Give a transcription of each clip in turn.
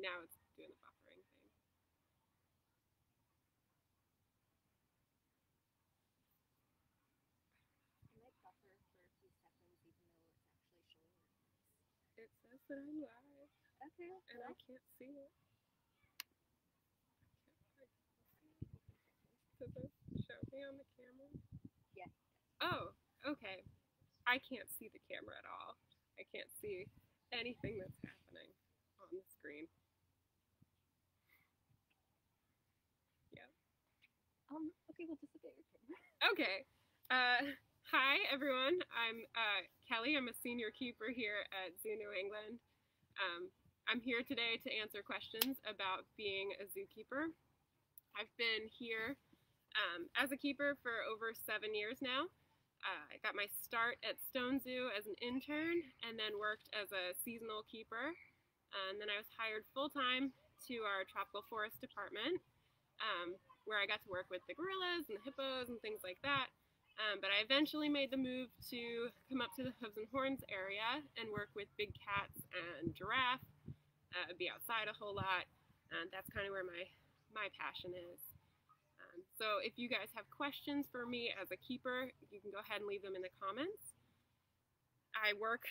now it's doing the buffering thing. It might buffer for a few seconds even though it's actually showing your face. It says that I'm live. Okay. And I can't see it. Does it show me on the camera? Yeah. Oh, okay. I can't see the camera at all. I can't see anything that's happening on the screen. Yeah. Okay, we'll just look at your camera. Okay. Hi, everyone. I'm Kelly. I'm a senior keeper here at Zoo New England. I'm here today to answer questions about being a zookeeper. I've been here as a keeper for over 7 years now. I got my start at Stone Zoo as an intern and then worked as a seasonal keeper. And then I was hired full-time to our tropical forest department, where I got to work with the gorillas and the hippos and things like that. But I eventually made the move to come up to the Hooves and Horns area and work with big cats and giraffe, be outside a whole lot. And that's kind of where my passion is. So if you guys have questions for me as a keeper, you can go ahead and leave them in the comments. I work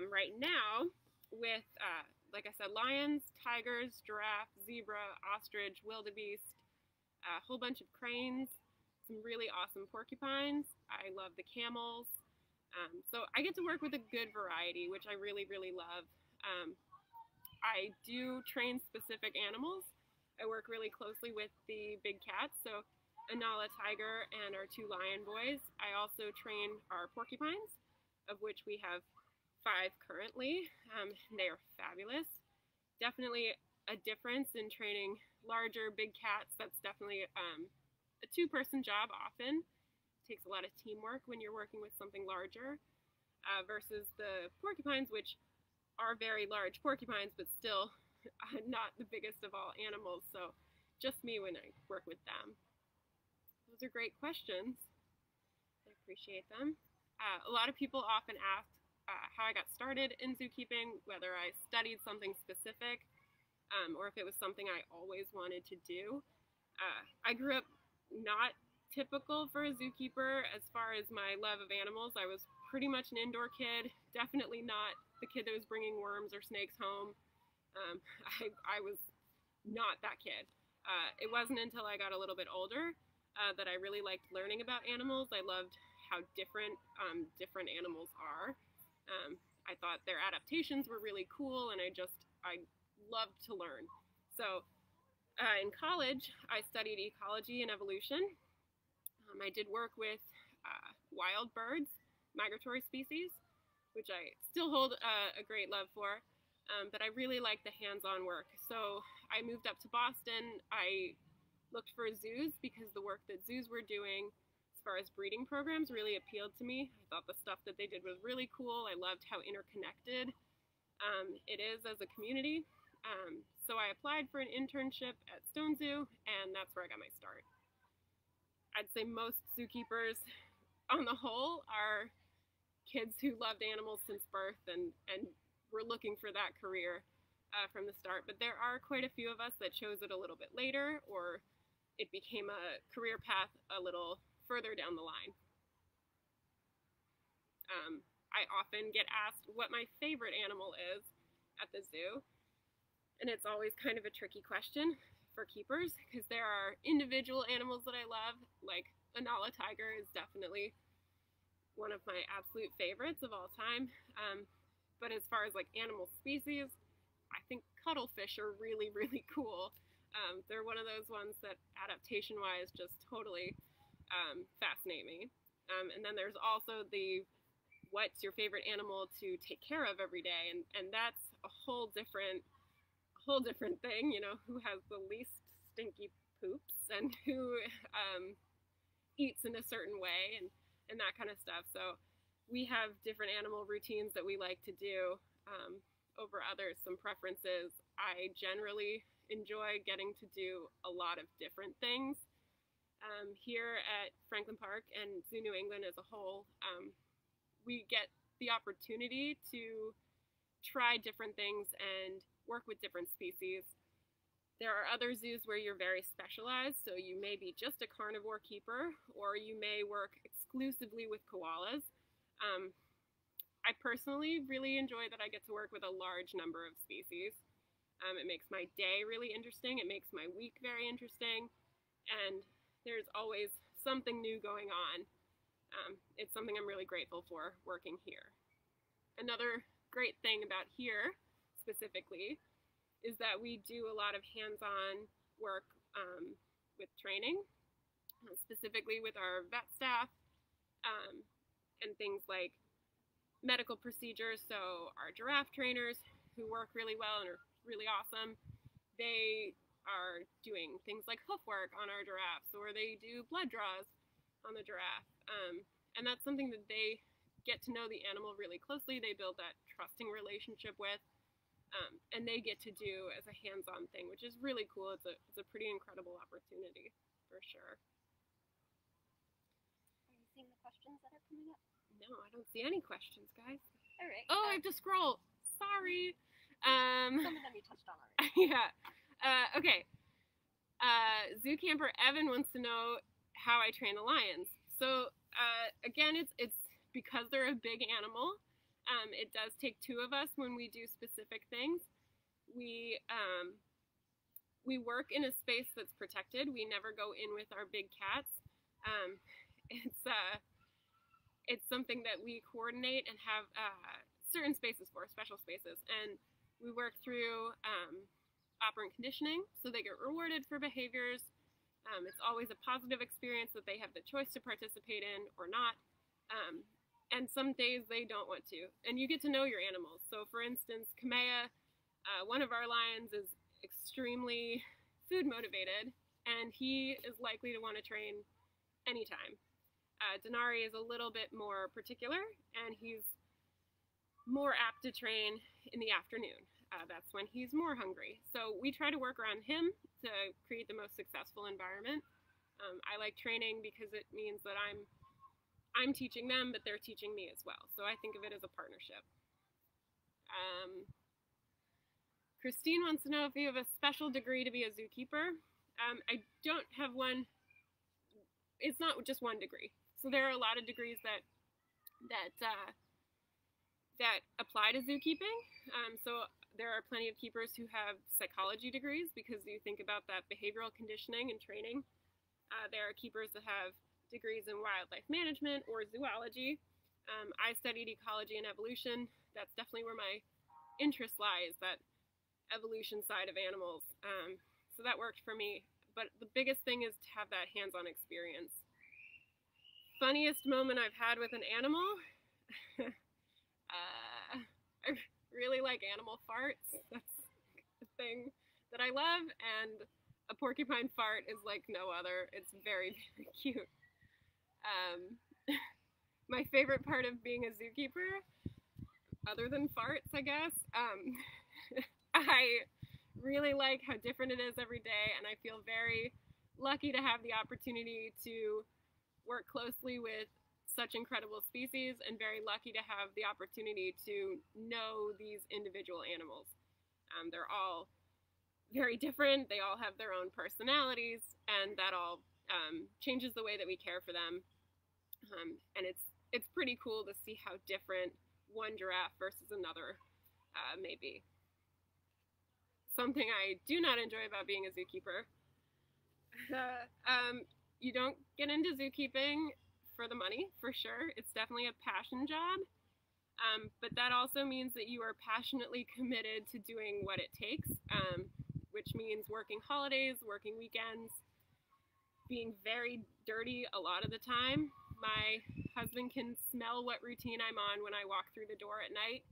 right now with, like I said, lions, tigers, giraffe, zebra, ostrich, wildebeest, a whole bunch of cranes, some really awesome porcupines. I love the camels. So I get to work with a good variety, which I really, really love. I do train specific animals. I work really closely with the big cats, so Anala tiger and our 2 lion boys. I also train our porcupines, of which we have 5 currently. They are fabulous. Definitely a difference in training larger, big cats. That's definitely a 2-person job often. It takes a lot of teamwork when you're working with something larger versus the porcupines, which are very large porcupines, but still not the biggest of all animals, so just me when I work with them. Those are great questions. I appreciate them. A lot of people often ask how I got started in zookeeping, whether I studied something specific or if it was something I always wanted to do. I grew up not typical for a zookeeper as far as my love of animals. I was pretty much an indoor kid, definitely not the kid that was bringing worms or snakes home. I was not that kid. It wasn't until I got a little bit older that I really liked learning about animals. I loved how different animals are. I thought their adaptations were really cool, and I loved to learn. So in college, I studied ecology and evolution. I did work with wild birds, migratory species, which I still hold a great love for. But I really like the hands-on work. So I moved up to Boston. I looked for zoos because the work that zoos were doing as far as breeding programs really appealed to me. I thought the stuff that they did was really cool. I loved how interconnected it is as a community. So I applied for an internship at Stone Zoo, and that's where I got my start. I'd say most zookeepers on the whole are kids who loved animals since birth and were looking for that career from the start, but there are quite a few of us that chose it a little bit later, or it became a career path a little further down the line. I often get asked what my favorite animal is at the zoo, and it's always kind of a tricky question for keepers because there are individual animals that I love, like Anala tiger is definitely one of my absolute favorites of all time. But as far as like animal species, I think cuttlefish are really, really cool. They're one of those ones that adaptation-wise just totally fascinate me. And then there's also the what's your favorite animal to take care of every day, and that's a whole different thing. You know, who has the least stinky poops and who eats in a certain way and that kind of stuff. So we have different animal routines that we like to do over others, some preferences. I generally enjoy getting to do a lot of different things. Here at Franklin Park and Zoo New England as a whole, we get the opportunity to try different things and work with different species. There are other zoos where you're very specialized, so you may be just a carnivore keeper, or you may work exclusively with koalas. I personally really enjoy that I get to work with a large number of species. It makes my day really interesting, it makes my week very interesting, and there's always something new going on. It's something I'm really grateful for working here. Another great thing about here, specifically, is that we do a lot of hands-on work with training, specifically with our vet staff, and things like medical procedures. So our giraffe trainers, who work really well and are really awesome, they are doing things like hoof work on our giraffes, or they do blood draws on the giraffe. And that's something that they get to know the animal really closely, they build that trusting relationship with, and they get to do as a hands-on thing, which is really cool. It's a pretty incredible opportunity, for sure. Are you seeing the questions that are coming up? No, I don't see any questions, guys. All right. Oh, I have to scroll. Sorry. Some of them you touched on already. Yeah. Okay. Zoo camper Evan wants to know how I train the lions. So again, it's because they're a big animal. It does take two of us when we do specific things. We work in a space that's protected. We never go in with our big cats. It's something that we coordinate and have certain spaces for, special spaces. And we work through operant conditioning, so they get rewarded for behaviors. It's always a positive experience that they have the choice to participate in or not. And some days they don't want to. And you get to know your animals. So for instance, Kamea, one of our lions, is extremely food motivated, and he is likely to want to train anytime. Denari is a little bit more particular, and he's more apt to train in the afternoon. That's when he's more hungry. So we try to work around him to create the most successful environment. I like training because it means that I'm teaching them, but they're teaching me as well. So I think of it as a partnership. Christine wants to know if you have a special degree to be a zookeeper. I don't have one. It's not just one degree. So there are a lot of degrees that apply to zookeeping. So there are plenty of keepers who have psychology degrees because you think about that behavioral conditioning and training. There are keepers that have degrees in wildlife management or zoology. I studied ecology and evolution. That's definitely where my interest lies, that evolution side of animals. So that worked for me. But the biggest thing is to have that hands-on experience. Funniest moment I've had with an animal? I really like animal farts. That's the thing that I love, and a porcupine fart is like no other. It's very, very cute. My favorite part of being a zookeeper, other than farts, I guess, I really like how different it is every day, and I feel very lucky to have the opportunity to work closely with such incredible species, and very lucky to have the opportunity to know these individual animals. They're all very different, they all have their own personalities, and that all changes the way that we care for them. And it's pretty cool to see how different one giraffe versus another may be. Something I do not enjoy about being a zookeeper. You don't get into zookeeping for the money, for sure. It's definitely a passion job. But that also means that you are passionately committed to doing what it takes, which means working holidays, working weekends, being very dirty a lot of the time. My husband can smell what routine I'm on when I walk through the door at night.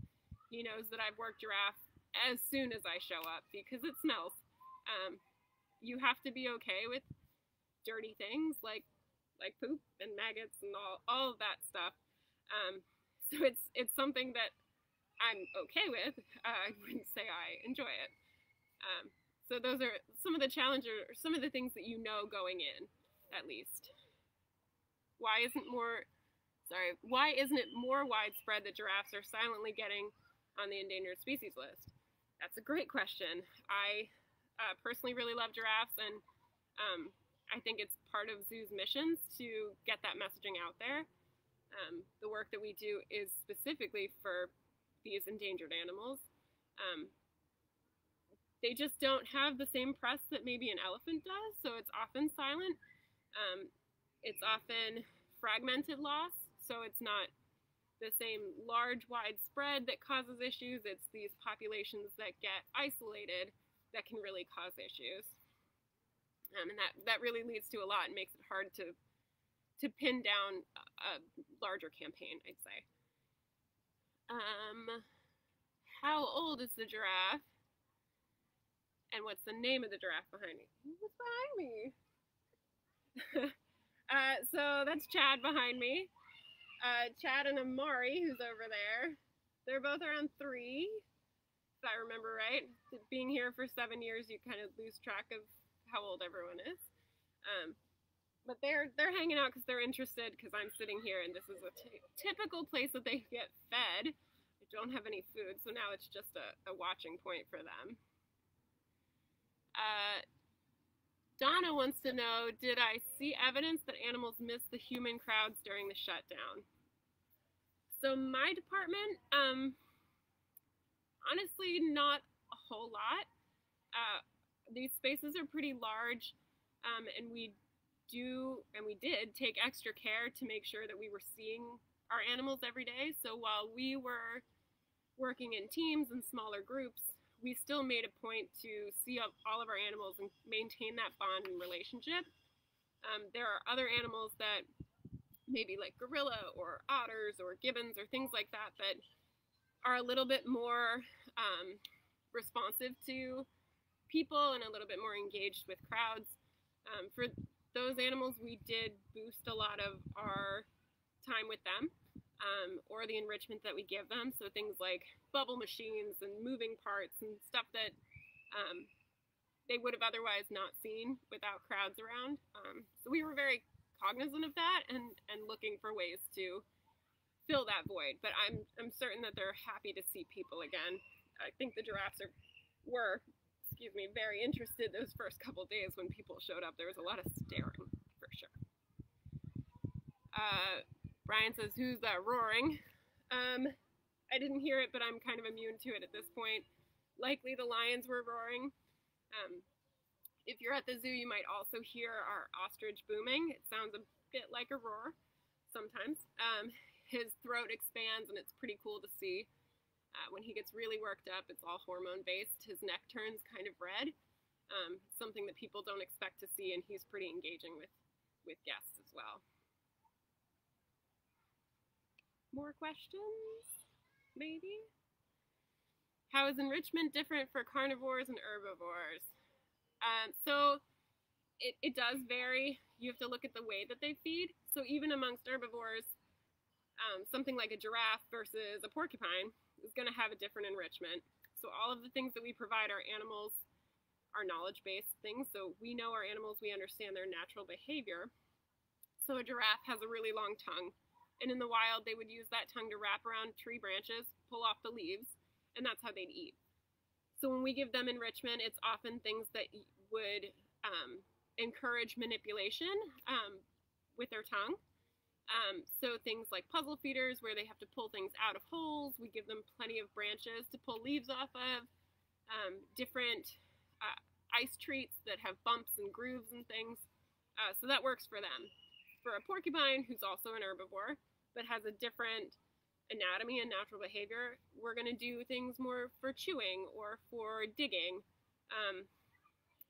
He knows that I've worked giraffe as soon as I show up because it smells. You have to be okay with dirty things like poop and maggots and all of that stuff. So it's something that I'm okay with. I wouldn't say I enjoy it. So those are some of the challenges, or some of the things that you know going in, at least. Why isn't it more widespread that giraffes are silently getting on the endangered species list? That's a great question. I personally really love giraffes, and I think it's part of zoos' missions to get that messaging out there. The work that we do is specifically for these endangered animals. They just don't have the same press that maybe an elephant does, so it's often silent. It's often fragmented loss, so it's not the same large, widespread that causes issues. It's these populations that get isolated that can really cause issues. And that really leads to a lot and makes it hard to pin down a larger campaign, I'd say. How old is the giraffe? And what's the name of the giraffe behind me? What's behind me? So that's Chad behind me. Chad and Amari, who's over there. They're both around 3, if I remember right. Being here for 7 years, you kind of lose track of how old everyone is. But they're hanging out because they're interested, because I'm sitting here and this is a typical place that they get fed. They don't have any food, so now it's just a watching point for them. Donna wants to know, did I see evidence that animals miss the human crowds during the shutdown? So my department, honestly, not a whole lot. These spaces are pretty large, and we did take extra care to make sure that we were seeing our animals every day. So while we were working in teams and smaller groups, we still made a point to see all of our animals and maintain that bond and relationship. There are other animals that maybe like gorilla or otters or gibbons or things like that that are a little bit more responsive to people and a little bit more engaged with crowds. For those animals, we did boost a lot of our time with them. Or the enrichment that we give them. So things like bubble machines and moving parts and stuff that they would have otherwise not seen without crowds around. So we were very cognizant of that and looking for ways to fill that void. But I'm certain that they're happy to see people again. I think the giraffes were very interested those first couple days when people showed up. There was a lot of staring, for sure. Brian says, who's that roaring? I didn't hear it, but I'm kind of immune to it at this point. Likely the lions were roaring. If you're at the zoo, you might also hear our ostrich booming. It sounds a bit like a roar sometimes. His throat expands, and it's pretty cool to see. When he gets really worked up, it's all hormone-based. His neck turns kind of red. Something that people don't expect to see, and he's pretty engaging with guests as well. More questions? Maybe? How is enrichment different for carnivores and herbivores? So it does vary. You have to look at the way that they feed. So even amongst herbivores, something like a giraffe versus a porcupine is going to have a different enrichment. So all of the things that we provide our animals are knowledge-based things. So we know our animals, we understand their natural behavior. So a giraffe has a really long tongue. And in the wild, they would use that tongue to wrap around tree branches, pull off the leaves, and that's how they'd eat. So when we give them enrichment, it's often things that would encourage manipulation with their tongue. So things like puzzle feeders, where they have to pull things out of holes. We give them plenty of branches to pull leaves off of. Different ice treats that have bumps and grooves and things. So that works for them. For a porcupine, who's also an herbivore, but has a different anatomy and natural behavior, we're going to do things more for chewing or for digging.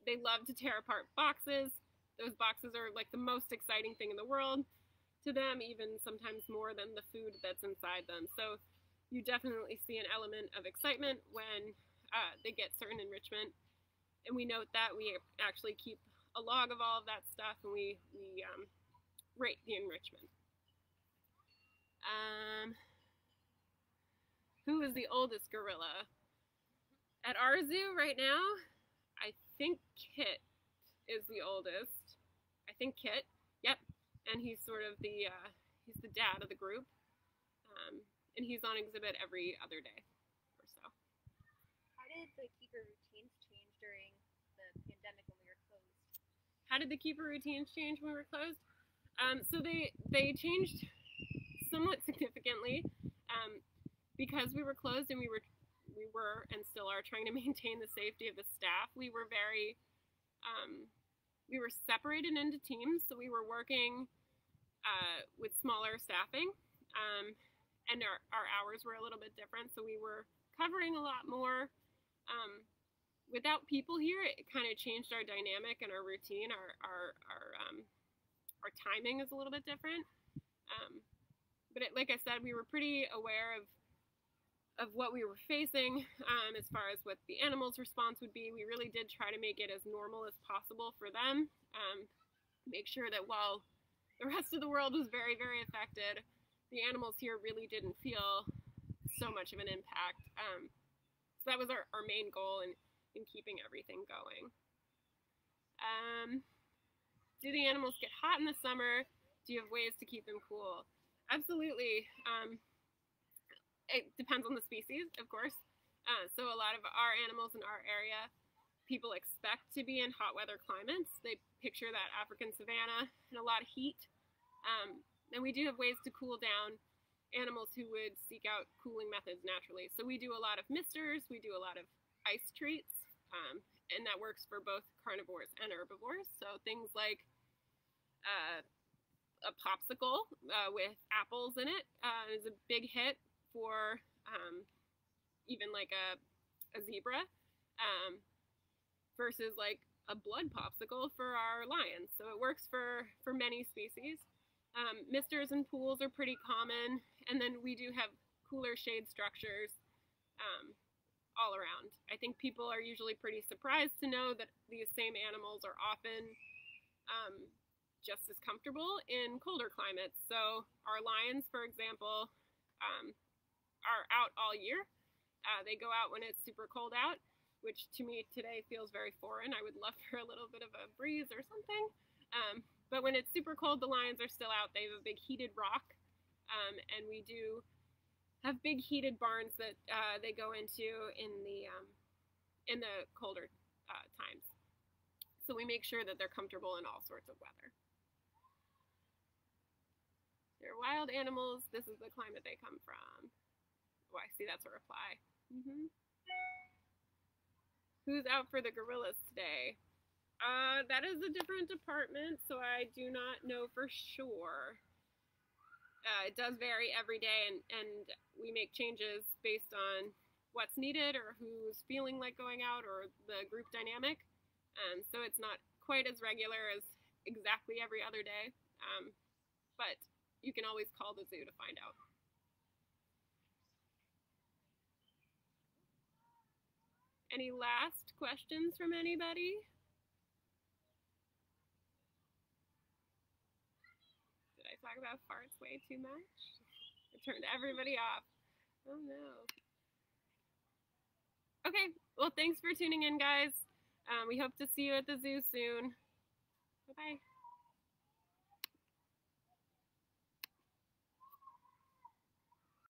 They love to tear apart boxes. Those boxes are like the most exciting thing in the world to them, even sometimes more than the food that's inside them. So you definitely see an element of excitement when they get certain enrichment. And we note that. We actually keep a log of all of that stuff, and we rate the enrichment. Who is the oldest gorilla? At our zoo right now, I think Kit is the oldest. I think Kit, yep. And he's sort of he's the dad of the group. And he's on exhibit every other day or so. How did the keeper routines change during the pandemic when we were closed? How did the keeper routines change when we were closed? So they changed somewhat significantly because we were closed and we were and still are trying to maintain the safety of the staff. We were we were separated into teams, so we were working with smaller staffing, and our hours were a little bit different, so we were covering a lot more. Without people here, it kind of changed our dynamic and our routine. Our timing is a little bit different. But like I said, we were pretty aware of what we were facing as far as what the animals' response would be. We really did try to make it as normal as possible for them. Make sure that while the rest of the world was very, very affected, the animals here really didn't feel so much of an impact. So that was our main goal in keeping everything going. Do the animals get hot in the summer? Do you have ways to keep them cool? Absolutely. It depends on the species, of course. So a lot of our animals in our area, people expect to be in hot weather climates. They picture that African savanna and a lot of heat. And we do have ways to cool down animals who would seek out cooling methods naturally. So we do a lot of misters, we do a lot of ice treats, and that works for both carnivores and herbivores. So things like a popsicle with apples in it is a big hit for even like a zebra versus like a blood popsicle for our lions. So it works for many species. Misters and pools are pretty common, and then we do have cooler shade structures all around. I think people are usually pretty surprised to know that these same animals are often just as comfortable in colder climates. So our lions, for example, are out all year. They go out when it's super cold out, which to me today feels very foreign. I would love for a little bit of a breeze or something. But when it's super cold, the lions are still out. They have a big heated rock, and we do have big heated barns that they go into in the colder times. So we make sure that they're comfortable in all sorts of weather. They're wild animals. This is the climate they come from. Oh, I see that's a reply. Who's out for the gorillas today? That is a different department, so I do not know for sure. It does vary every day, and we make changes based on what's needed or who's feeling like going out or the group dynamic. So it's not quite as regular as exactly every other day, but you can always call the zoo to find out. Any last questions from anybody? Did I talk about farts way too much? I turned everybody off. Oh no. Okay, well thanks for tuning in, guys. We hope to see you at the zoo soon. Bye-bye.